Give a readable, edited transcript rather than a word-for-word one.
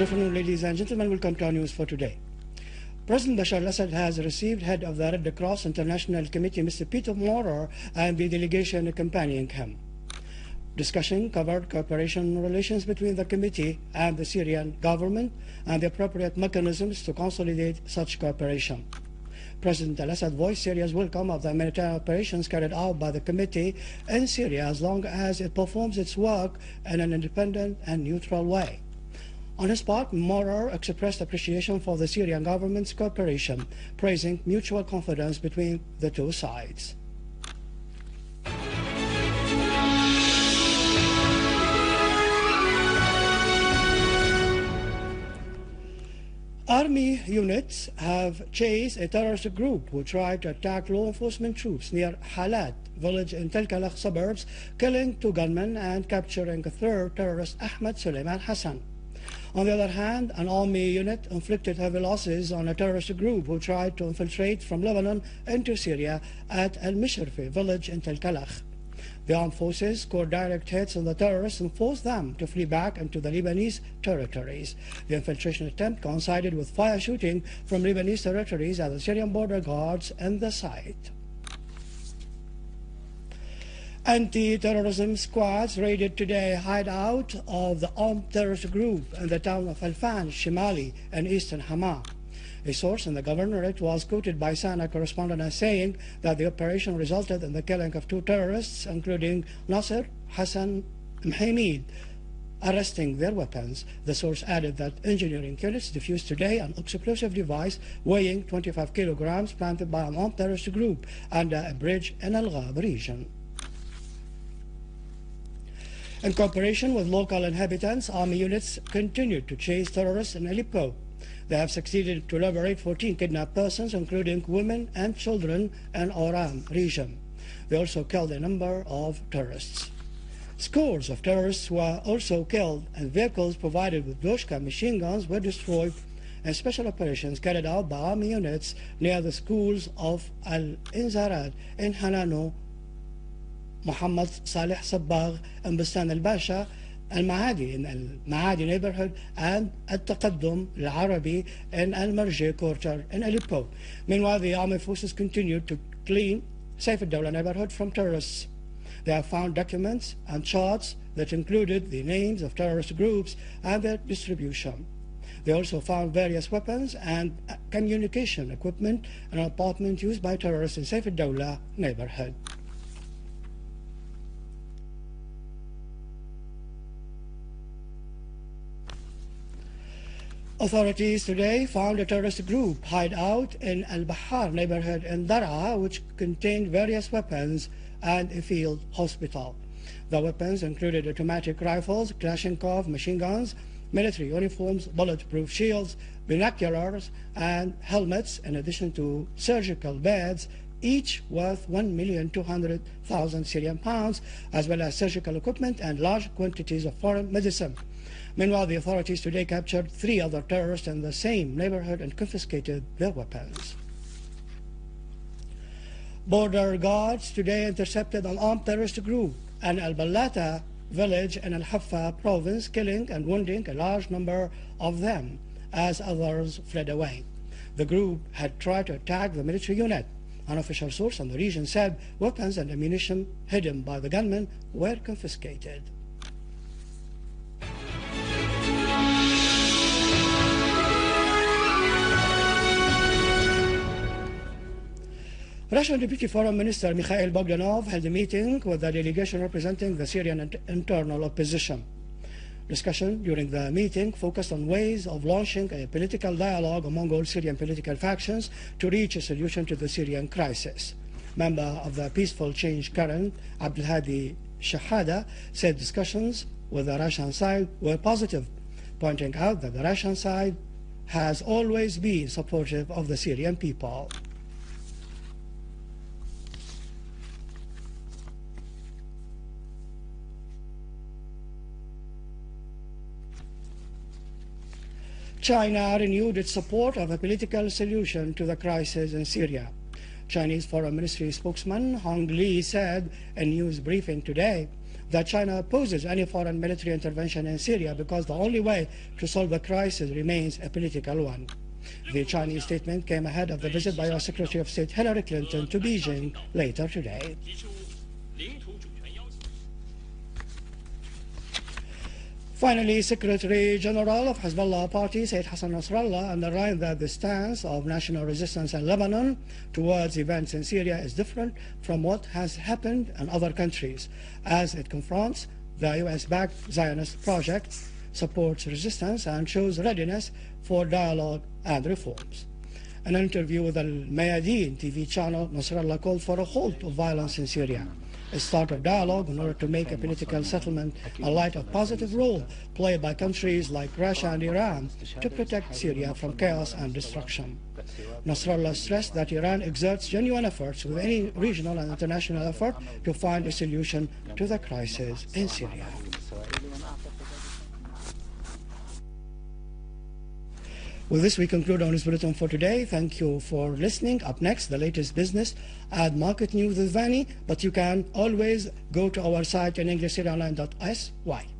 afternoon, ladies and gentlemen. Welcome to our news for today. President Bashar al-Assad has received head of the Red Cross International Committee, Mr. Peter Maurer, and the delegation accompanying him. Discussion covered cooperation relations between the committee and the Syrian government and the appropriate mechanisms to consolidate such cooperation. President al-Assad voiced Syria's welcome of the humanitarian operations carried out by the committee in Syria as long as it performs its work in an independent and neutral way. On his part, Maurer expressed appreciation for the Syrian government's cooperation, praising mutual confidence between the two sides. Army units have chased a terrorist group who tried to attack law enforcement troops near Halat village in Telkalakh suburbs, killing 2 gunmen and capturing a 3rd terrorist, Ahmed Suleiman Hassan. On the other hand, an army unit inflicted heavy losses on a terrorist group who tried to infiltrate from Lebanon into Syria at al-Mishrfi village in Telkalakh. The armed forces scored direct hits on the terrorists and forced them to flee back into the Lebanese territories. The infiltration attempt coincided with fire shooting from Lebanese territories at the Syrian border guards in the site. Anti-terrorism squads raided today a hideout of the armed terrorist group in the town of Alfan, Shimali, in eastern Hama. A source in the governorate was quoted by SANA correspondent as saying that the operation resulted in the killing of 2 terrorists, including Nasser Hassan Mhamid, arresting their weapons. The source added that engineering units defused today an explosive device weighing 25 kilograms planted by an armed terrorist group under a bridge in Al-Ghab region. In cooperation with local inhabitants, army units continued to chase terrorists in Aleppo. They have succeeded to liberate 14 kidnapped persons, including women and children, in Oran region. They also killed a number of terrorists. Scores of terrorists were also killed, and vehicles provided with Doshka machine guns were destroyed in special operations carried out by army units near the schools of Al-Inzarad in Hanano, Muhammad Saleh Sabbagh, and Bustan al-Basha, Al-Maadi in Al-Maadi neighborhood, and Al-Taqaddum al-Arabi in Al-Marji quarter in Aleppo. Meanwhile, the army forces continued to clean Saif al-Dawla neighborhood from terrorists. They have found documents and charts that included the names of terrorist groups and their distribution. They also found various weapons and communication equipment in an apartment used by terrorists in Saif al-Dawla neighborhood. Authorities today found a terrorist group hideout in Al-Bahar neighborhood in Daraa, which contained various weapons and a field hospital. The weapons included automatic rifles, Kalashnikov machine guns, military uniforms, bulletproof shields, binoculars, and helmets, in addition to surgical beds, each worth 1,200,000 Syrian pounds, as well as surgical equipment and large quantities of foreign medicine. Meanwhile, the authorities today captured 3 other terrorists in the same neighborhood and confiscated their weapons. Border guards today intercepted an armed terrorist group in Al-Balata village in Al-Haffa province, killing and wounding a large number of them as others fled away. The group had tried to attack the military unit. An official source in the region said weapons and ammunition hidden by the gunmen were confiscated. Russian Deputy Foreign Minister Mikhail Bogdanov held a meeting with the delegation representing the Syrian internal opposition. Discussion during the meeting focused on ways of launching a political dialogue among all Syrian political factions to reach a solution to the Syrian crisis. Member of the Peaceful Change Current, Abdelhadi Shahada, said discussions with the Russian side were positive, pointing out that the Russian side has always been supportive of the Syrian people. China renewed its support of a political solution to the crisis in Syria. Chinese Foreign Ministry spokesman Hong Li said in a news briefing today that China opposes any foreign military intervention in Syria because the only way to solve the crisis remains a political one. The Chinese statement came ahead of the visit by US Secretary of State Hillary Clinton to Beijing later today. Finally, Secretary General of Hezbollah party Sayyid Hassan Nasrallah underlined that the stance of national resistance in Lebanon towards events in Syria is different from what has happened in other countries, as it confronts the US-backed Zionist project, supports resistance, and shows readiness for dialogue and reforms. In an interview with the Al-Mayadeen TV channel, Nasrallah called for a halt of violence in Syria, a start of dialogue in order to make a political settlement in light of positive role played by countries like Russia and Iran to protect Syria from chaos and destruction. Nasrallah stressed that Iran exerts genuine efforts with any regional and international effort to find a solution to the crisis in Syria. With this, we conclude our news bulletin for today. Thank you for listening. Up next, the latest business and market news with Vani, but you can always go to our site in English, SyriaNews.sy.